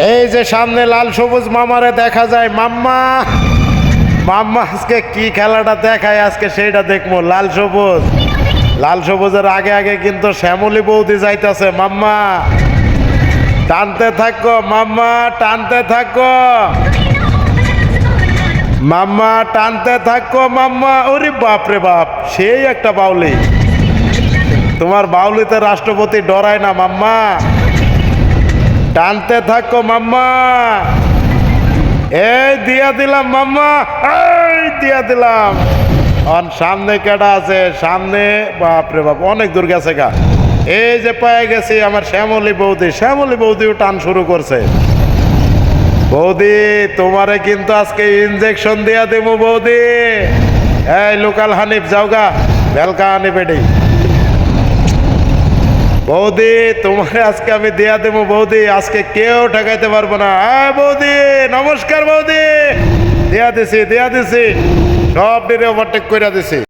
এই যে সামনে লাল সবুজ মামারে দেখা যায়। মাম্মা মাম্মা আজকে কি খেলাটা দেখায় আজকে সেইটা দেখবো। লাল সবুজের আগে আগে কিন্তু শ্যামলী বৌদি যাইতেছে। মাম্মা টানতে থাকো, মাম্মা টানতে থাকো, মাম্মা টানতে থাকো মাম্মা। ওরে বাপ রে বাপ, সেই একটা বাউলি। তোমার বাউলিতে রাষ্ট্রপতি ডরায় না মাম্মা। টানতে থাকো মাম্মা। এই দিয়া দিলাম মাম্মা, এই দিয়া দিলাম। সামনে কেডা আছে? সামনে বাপ রে বাপ, অনেক দূর গেছে গা। এই যে পেয়ে গেছি আমার শ্যামলী বৌদিও টান শুরু করছে। বৌদি তোমারে কিন্তু আজকে ইনজেকশন দিয়া দেবো বৌদি। এই লোকাল হানিফ যাওগা, ভেলকা হানিফ এডি। বৌদি তোমারে আজকে আমি দিয়া দেবো বৌদি, আজকে কেউ ঠেকাইতে পারবো না। হ্যাঁ বৌদি, নমস্কার বৌদি। দিয়া দিছি সব ডিরে ওভারটেক করে দিছি।